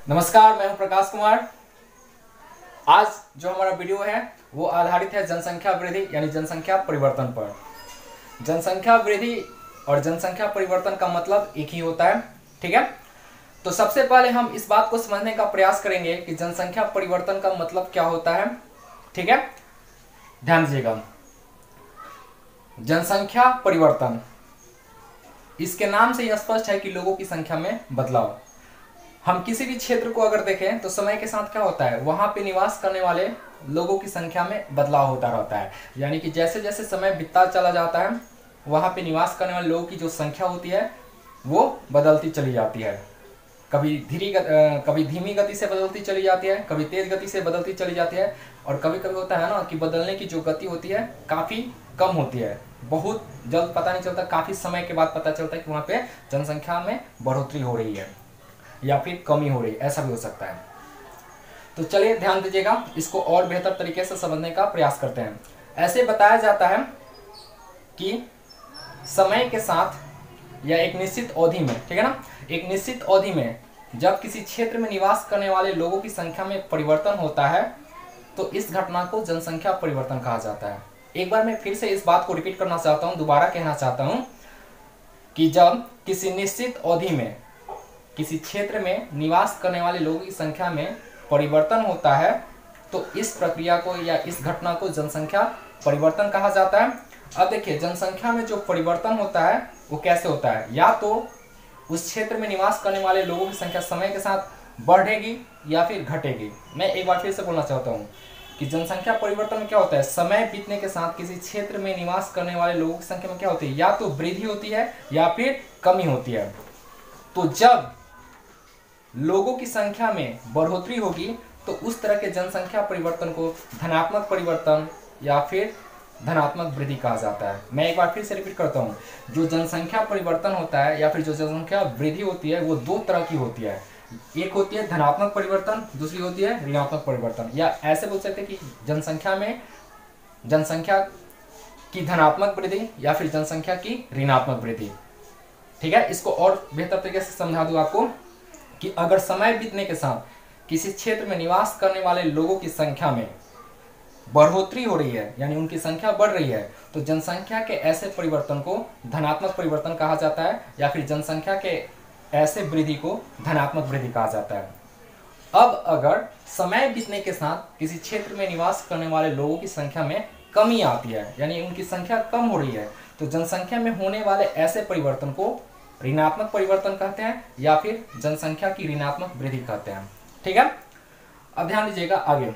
नमस्कार, मैं हूं प्रकाश कुमार। आज जो हमारा वीडियो है वो आधारित है जनसंख्या वृद्धि यानी जनसंख्या परिवर्तन पर। जनसंख्या वृद्धि और जनसंख्या परिवर्तन का मतलब एक ही होता है, ठीक है। तो सबसे पहले हम इस बात को समझने का प्रयास करेंगे कि जनसंख्या परिवर्तन का मतलब क्या होता है, ठीक है। ध्यान दीजिएगा, जनसंख्या परिवर्तन, इसके नाम से यह स्पष्ट है कि लोगों की संख्या में बदलाव। हम किसी भी क्षेत्र को अगर देखें तो समय के साथ क्या होता है, वहां पे निवास करने वाले लोगों की संख्या में बदलाव होता रहता है। यानी कि जैसे जैसे समय बीतता चला जाता है वहां पे निवास करने वाले लोगों की जो संख्या होती है वो बदलती चली जाती है। कभी धीमी गति से बदलती चली जाती है, कभी तेज गति से बदलती चली जाती है, और कभी कभी होता है ना कि बदलने की जो गति होती है काफ़ी कम होती है। बहुत जल्द पता नहीं चलता, काफ़ी समय के बाद पता चलता है कि वहाँ पे जनसंख्या में बढ़ोतरी हो रही है या फिर कमी हो रही है, ऐसा भी हो सकता है। तो चलिए ध्यान दीजिएगा, इसको और बेहतर तरीके से समझने का प्रयास करते हैं। ऐसे बताया जाता है कि समय के साथ या एक निश्चित अवधि में, ठीक है ना, एक निश्चित अवधि में जब किसी क्षेत्र में निवास करने वाले लोगों की संख्या में परिवर्तन होता है तो इस घटना को जनसंख्या परिवर्तन कहा जाता है। एक बार मैं फिर से इस बात को रिपीट करना चाहता हूँ, दोबारा कहना चाहता हूँ कि जब किसी निश्चित अवधि में किसी क्षेत्र में निवास करने वाले लोगों की संख्या में परिवर्तन होता है तो इस प्रक्रिया को या इस घटना को जनसंख्या परिवर्तन कहा जाता है। अब देखिए, जनसंख्या में जो परिवर्तन होता है वो कैसे होता है, या तो उस क्षेत्र में निवास करने वाले लोगों की संख्या समय के साथ बढ़ेगी या फिर घटेगी। मैं एक बार फिर से बोलना चाहता हूँ कि जनसंख्या परिवर्तन में क्या होता है, समय बीतने के साथ किसी क्षेत्र में निवास करने वाले लोगों की संख्या में क्या होती है, या तो वृद्धि होती है या फिर कमी होती है। तो जब लोगों की संख्या में बढ़ोतरी होगी तो उस तरह के जनसंख्या परिवर्तन को धनात्मक परिवर्तन या फिर धनात्मक वृद्धि कहा जाता है। मैं एक बार फिर से रिपीट करता हूँ, जो जनसंख्या परिवर्तन होता है या फिर जो जनसंख्या वृद्धि होती है वो दो तरह की होती है। एक होती है धनात्मक परिवर्तन, दूसरी होती है ऋणात्मक परिवर्तन। या ऐसे बोल सकते हैं कि जनसंख्या की धनात्मक वृद्धि या फिर जनसंख्या की ऋणात्मक वृद्धि, ठीक है। इसको और बेहतर तरीके से समझा दूं आपको कि अगर समय बीतने के साथ किसी क्षेत्र में निवास करने वाले लोगों की संख्या में बढ़ोतरी हो रही है यानी उनकी संख्या बढ़ रही है तो जनसंख्या के ऐसे परिवर्तन को धनात्मक परिवर्तन कहा जाता है, या फिर जनसंख्या के ऐसे वृद्धि को धनात्मक वृद्धि कहा जाता है। अब अगर समय बीतने के साथ किसी क्षेत्र में निवास करने वाले लोगों की संख्या में कमी आती है यानी उनकी संख्या कम हो रही है तो जनसंख्या में होने वाले ऐसे परिवर्तन को ऋणात्मक परिवर्तन कहते हैं या फिर जनसंख्या की ऋणात्मक वृद्धि कहते हैं, ठीक है। अब ध्यान दीजिएगा आगे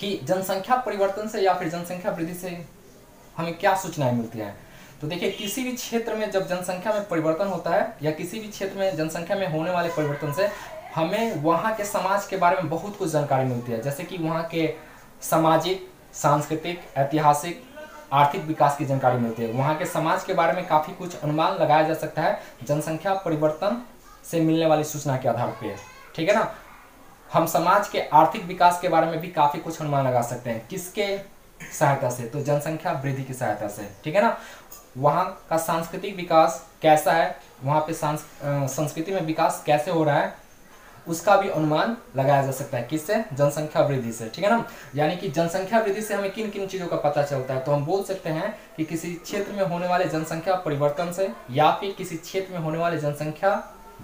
कि जनसंख्या परिवर्तन से या फिर जनसंख्या वृद्धि से हमें क्या सूचनाएं मिलती हैं। तो देखिए, किसी भी क्षेत्र में जब जनसंख्या में परिवर्तन होता है या किसी भी क्षेत्र में जनसंख्या में होने वाले परिवर्तन से हमें वहाँ के समाज के बारे में बहुत कुछ जानकारी मिलती है। जैसे कि वहाँ के सामाजिक, सांस्कृतिक, ऐतिहासिक, आर्थिक विकास की जानकारी मिलती है। वहाँ के समाज के बारे में काफ़ी कुछ अनुमान लगाया जा सकता है जनसंख्या परिवर्तन से मिलने वाली सूचना के आधार पर, ठीक है ना। हम समाज के आर्थिक विकास के बारे में भी काफ़ी कुछ अनुमान लगा सकते हैं, किसके सहायता से, तो जनसंख्या वृद्धि की सहायता से, ठीक है ना। वहाँ का सांस्कृतिक विकास कैसा है, वहाँ पे संस्कृति में विकास कैसे हो रहा है, उसका भी अनुमान लगाया जा सकता है, किससे, जनसंख्या वृद्धि से, ठीक है ना। यानी कि जनसंख्या वृद्धि से हमें किन किन चीज़ों का पता चलता है, तो हम बोल सकते हैं कि किसी क्षेत्र में होने वाले जनसंख्या परिवर्तन से या फिर किसी क्षेत्र में होने वाले जनसंख्या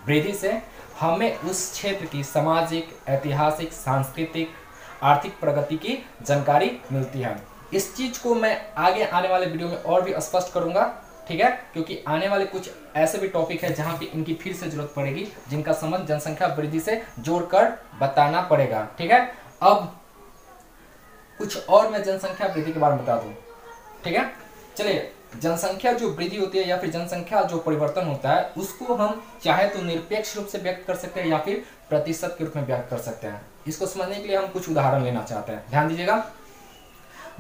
वृद्धि से हमें उस क्षेत्र की सामाजिक, ऐतिहासिक, सांस्कृतिक, आर्थिक प्रगति की जानकारी मिलती है। इस चीज़ को मैं आगे आने वाले वीडियो में और भी स्पष्ट करूंगा, ठीक है, क्योंकि आने वाले कुछ ऐसे भी टॉपिक है जहां पे इनकी फिर से जरूरत पड़ेगी, जिनका संबंध जनसंख्या वृद्धि से जोड़कर बताना पड़ेगा, ठीक है। अब कुछ और मैं जनसंख्या वृद्धि के बारे में बता दूं, ठीक है। चलिए, जनसंख्या जो वृद्धि होती है या फिर जनसंख्या जो परिवर्तन होता है उसको हम चाहे तो निरपेक्ष रूप से व्यक्त कर सकते हैं या फिर प्रतिशत के रूप में व्यक्त कर सकते हैं। इसको समझने के लिए हम कुछ उदाहरण लेना चाहते हैं, ध्यान दीजिएगा।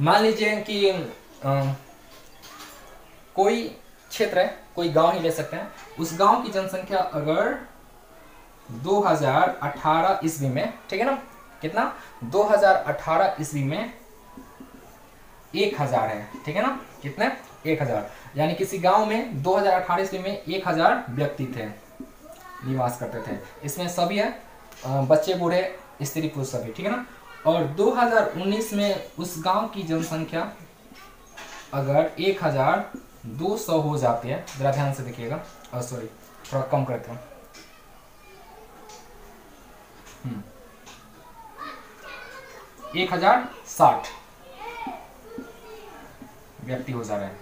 मान लीजिए कि कोई क्षेत्र है, कोई गांव ही ले सकते हैं, उस गांव की जनसंख्या अगर 2018 ईस्वी में, ठीक है ना, कितना, 2018 ईस्वी में 1000 है, ठीक है ना, कितने, 1000। यानी किसी गांव में 2018 ईस्वी में 1000 व्यक्ति थे, निवास करते थे। इसमें सभी है बच्चे बूढ़े स्त्री पुरुष सभी, ठीक है ना। और 2019 में उस गांव की जनसंख्या अगर 1200 हो जाती है, जरा ध्यान से देखिएगा, सॉरी थोड़ा कम करते हैं, 1060 व्यक्ति हो जा रहे हैं।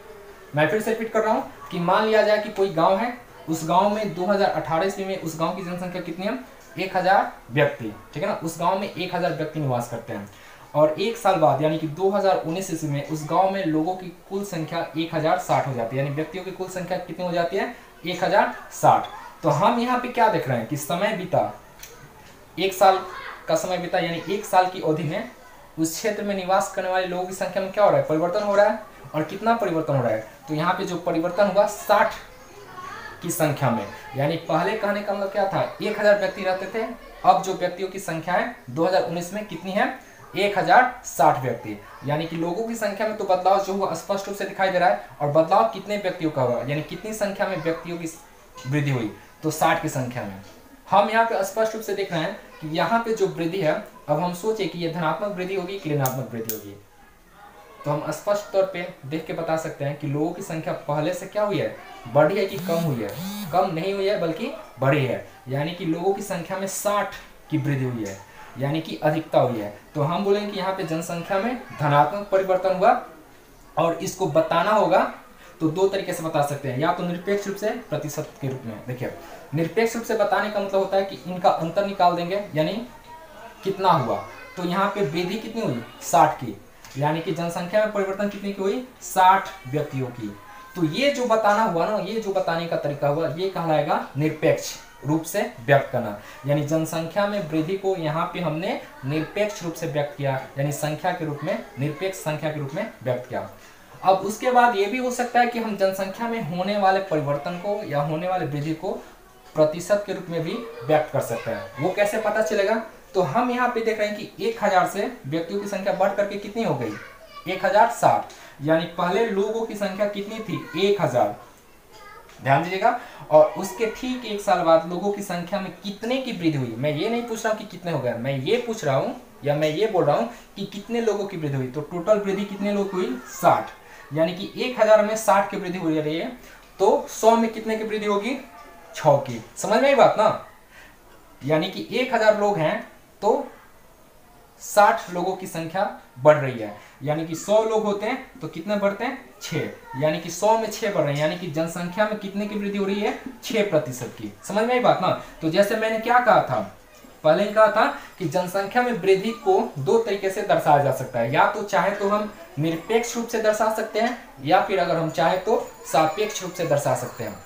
मैं फिर से रिपीट कर रहा हूं कि मान लिया जाए कि कोई गांव है, उस गांव में 2018 ईस्वी में उस गांव की जनसंख्या कितनी है, 1000 व्यक्ति, ठीक है ना। उस गांव में 1000 व्यक्ति निवास करते हैं और एक साल बाद यानी कि 2019 ईस्वी में उस गांव में लोगों की कुल संख्या 1060 हो जाती है, यानी व्यक्तियों की कुल संख्या कितनी हो जाती है, 1060। तो हम यहाँ पे क्या देख रहे हैं कि समय बीता, एक साल का समय बीता, यानी एक साल की अवधि में उस क्षेत्र में निवास करने वाले लोगों की संख्या में क्या हो रहा है, परिवर्तन हो रहा है। और कितना परिवर्तन हो रहा है, तो यहाँ पे जो परिवर्तन हुआ 60 की संख्या में, यानी पहले कहने का मतलब क्या था, 1000 व्यक्ति रहते थे, अब जो व्यक्तियों की संख्या है 2019 में कितनी है, 1060 व्यक्ति, यानी कि लोगों की संख्या में तो बदलाव जो हुआ स्पष्ट रूप से दिखाई दे रहा है। और बदलाव कितने व्यक्तियों का हुआ, यानी कितनी संख्या में व्यक्तियों की वृद्धि हुई, तो 60 की संख्या में। हम यहाँ पे स्पष्ट रूप से देख रहे हैं कि यहाँ पे जो वृद्धि है, अब हम सोचे कि ये धनात्मक वृद्धि होगी कि ऋणात्मक वृद्धि होगी, तो हम स्पष्ट तौर पे देख के बता सकते हैं कि लोगों की संख्या पहले से क्या हुई है, बढ़ी है कि कम हुई है, कम नहीं हुई है बल्कि बढ़ी है, यानी कि लोगों की संख्या में 60 की वृद्धि हुई है, यानी कि अधिकता हुई है। तो हम बोलेंगे कि यहाँ पे जनसंख्या में धनात्मक परिवर्तन हुआ। और इसको बताना होगा तो दो तरीके से बता सकते हैं, या तो निरपेक्ष रूप से, प्रतिशत के रूप में। देखिए निरपेक्ष रूप से बताने का मतलब होता है कि इनका अंतर निकाल देंगे, यानी कितना हुआ, तो यहाँ पे वृद्धि कितनी हुई, 60 की, यानी कि जनसंख्या में परिवर्तन कितनी की हुई, 60 व्यक्तियों की। तो ये जो बताना हुआ ना, ये जो बताने का तरीका हुआ, ये कहलाएगा निरपेक्ष रूप से व्यक्त करना, यानी जनसंख्या में वृद्धि को यहाँ पे हमने निरपेक्ष रूप से व्यक्त किया, यानी संख्या के रूप में, निरपेक्ष संख्या के रूप में व्यक्त किया। अब उसके बाद ये भी हो सकता है कि हम जनसंख्या में होने वाले परिवर्तन को या होने वाले वृद्धि को प्रतिशत के रूप में भी व्यक्त कर सकते हैं। वो कैसे पता चलेगा, तो हम यहाँ पे देख रहे हैं कि 1000 से व्यक्तियों की संख्या बढ़ करके कितनी हो गई, 1060, यानी पहले लोगों की संख्या कितनी थी, 1000, ध्यान दीजिएगा। और उसके ठीक एक साल बाद लोगों की संख्या में कितने की वृद्धि हुई, मैं ये नहीं पूछ रहा हूँ कि कितने हो गए, मैं ये पूछ रहा हूँ या मैं ये बोल रहा हूँ कि कितने लोगों की वृद्धि हुई। तो टोटल वृद्धि कितने लोग हुई, 60, यानी कि 1000 में 60 की वृद्धि हो रही है, तो 100 में कितने की वृद्धि होगी, 6 की। समझ में आई बात ना, यानी कि 1000 लोग हैं तो 60 लोगों की संख्या बढ़ रही है, यानी कि 100 लोग होते हैं तो कितने बढ़ते हैं, 6, यानी कि 100 में 6 बढ़ रहे हैं, यानी कि जनसंख्या में कितने की वृद्धि हो रही है, 6% की। समझ में आई बात ना। तो जैसे मैंने क्या कहा था, पहले ही कहा था कि जनसंख्या में वृद्धि को दो तरीके से दर्शाया जा सकता है, या तो चाहे तो हम निरपेक्ष रूप से दर्शा सकते हैं, या फिर अगर हम चाहे तो सापेक्ष रूप से दर्शा सकते हैं।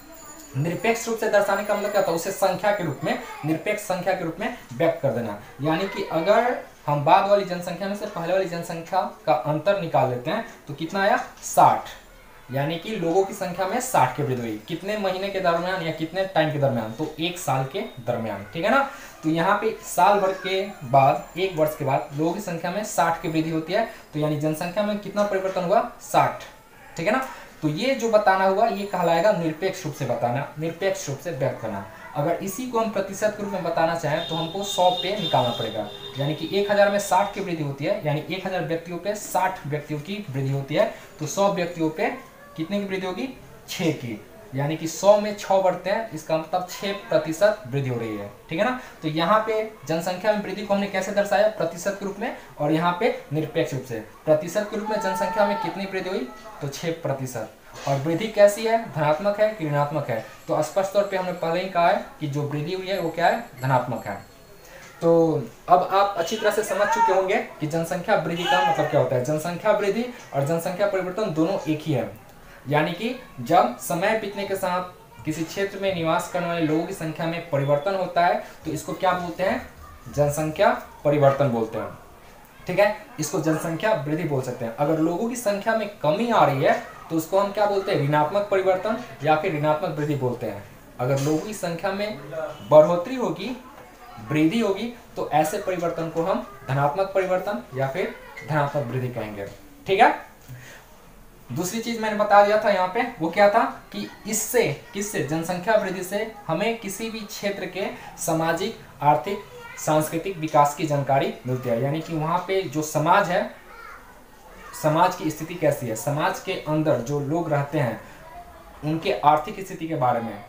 निरपेक्ष रूप से दर्शाने का मतलब क्या था, उसे संख्या के रूप में, निरपेक्ष संख्या के रूप में व्यक्त कर देना, यानी कि अगर हम बाद वाली जनसंख्या में से पहले वाली जनसंख्या का अंतर निकाल लेते हैं तो कितना आया, 60, यानी कि लोगों की संख्या में 60 की वृद्धि हुई, कितने महीने के दरमियान या कितने टाइम के दरमियान, तो 1 साल के दरमियान, ठीक है ना। तो यहाँ पे साल भर के बाद, 1 वर्ष के बाद लोगों की संख्या में 60 की वृद्धि होती है, तो यानी जनसंख्या में कितना परिवर्तन हुआ, 60, ठीक है ना। तो ये जो बताना हुआ ये कहलाएगा निरपेक्ष रूप से बताना, निरपेक्ष रूप से व्यक्त करना। अगर इसी को हम प्रतिशत के रूप में बताना चाहें तो हमको 100 पे निकालना पड़ेगा, यानी कि 1000 में 60 की वृद्धि होती है, यानी 1000 व्यक्तियों पे 60 व्यक्तियों की वृद्धि होती है, तो 100 व्यक्तियों पे कितने की वृद्धि होगी, 6 की, यानी कि 100 में 6 बढ़ते हैं, इसका मतलब 6% वृद्धि हो रही है, ठीक है ना। तो यहाँ पे जनसंख्या में वृद्धि को हमने कैसे दर्शाया, प्रतिशत के रूप में, और यहाँ पे निरपेक्ष रूप से। प्रतिशत के रूप में जनसंख्या में कितनी वृद्धि हुई, तो 6%, और वृद्धि कैसी है, धनात्मक है कि ऋणात्मक है, तो स्पष्ट तौर पे हमने पहले ही कहा है कि जो वृद्धि हुई है वो क्या है, धनात्मक है। तो अब आप अच्छी तरह से समझ चुके होंगे कि जनसंख्या वृद्धि का मतलब क्या होता है। जनसंख्या वृद्धि और जनसंख्या परिवर्तन दोनों एक ही है, यानी कि जब समय बीतने के साथ किसी क्षेत्र में निवास करने वाले लोगों की संख्या में परिवर्तन होता है तो इसको क्या बोलते हैं, जनसंख्या परिवर्तन बोलते हैं, ठीक है। इसको जनसंख्या वृद्धि बोल सकते हैं। अगर लोगों की संख्या में कमी आ रही है तो उसको हम क्या बोलते हैं, ऋणात्मक परिवर्तन या फिर ऋणात्मक वृद्धि बोलते हैं। अगर लोगों की संख्या में बढ़ोतरी होगी, वृद्धि होगी, तो ऐसे परिवर्तन को हम धनात्मक परिवर्तन या फिर धनात्मक वृद्धि कहेंगे, ठीक है। दूसरी चीज मैंने बता दिया था यहाँ पे, वो क्या था कि इससे, किससे, जनसंख्या वृद्धि से हमें किसी भी क्षेत्र के सामाजिक, आर्थिक, सांस्कृतिक विकास की जानकारी मिलती है। यानी कि वहाँ पे जो समाज है, समाज की स्थिति कैसी है, समाज के अंदर जो लोग रहते हैं उनके आर्थिक स्थिति के बारे में,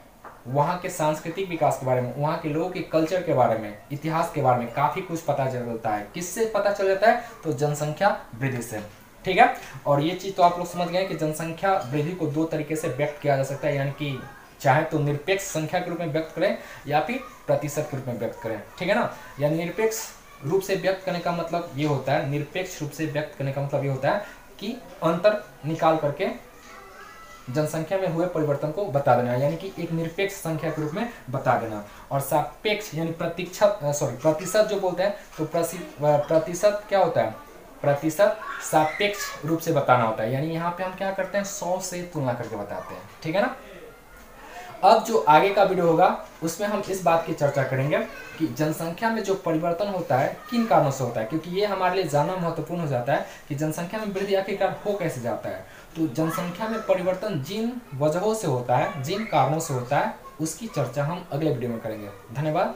वहाँ के सांस्कृतिक विकास के बारे में, वहाँ के लोगों के कल्चर के बारे में, इतिहास के बारे में काफ़ी कुछ पता चलता है। किससे पता चल जाता है? तो जनसंख्या वृद्धि से। ठीक है, और ये चीज़ तो आप लोग समझ गए कि जनसंख्या वृद्धि को दो तरीके से व्यक्त किया जा सकता है, यानी कि चाहे तो निरपेक्ष संख्या के रूप में व्यक्त करें या फिर प्रतिशत के रूप में व्यक्त करें। ठीक है ना, यानी निरपेक्ष रूप से व्यक्त करने का मतलब ये होता है, निरपेक्ष रूप से व्यक्त करने का मतलब ये होता है कि अंतर निकाल करके जनसंख्या में हुए परिवर्तन को बता देना, यानी कि एक निरपेक्ष संख्या के रूप में बता देना। और सापेक्ष यानी प्रतिशत जो बोलते हैं, तो प्रतिशत क्या होता है? प्रतिशत सापेक्ष रूप से बताना होता है, यानी यहाँ पे हम क्या करते हैं? 100 से तुलना करके बताते हैं। ठीक है ना। अब जो आगे का वीडियो होगा उसमें हम इस बात की चर्चा करेंगे कि जनसंख्या में जो परिवर्तन होता है किन कारणों से होता है, क्योंकि ये हमारे लिए जानना महत्वपूर्ण हो जाता है कि जनसंख्या में वृद्धि आखिरकार हो कैसे जाता है। तो जनसंख्या में परिवर्तन जिन वजहों से होता है, जिन कारणों से होता है, उसकी चर्चा हम अगले वीडियो में करेंगे। धन्यवाद।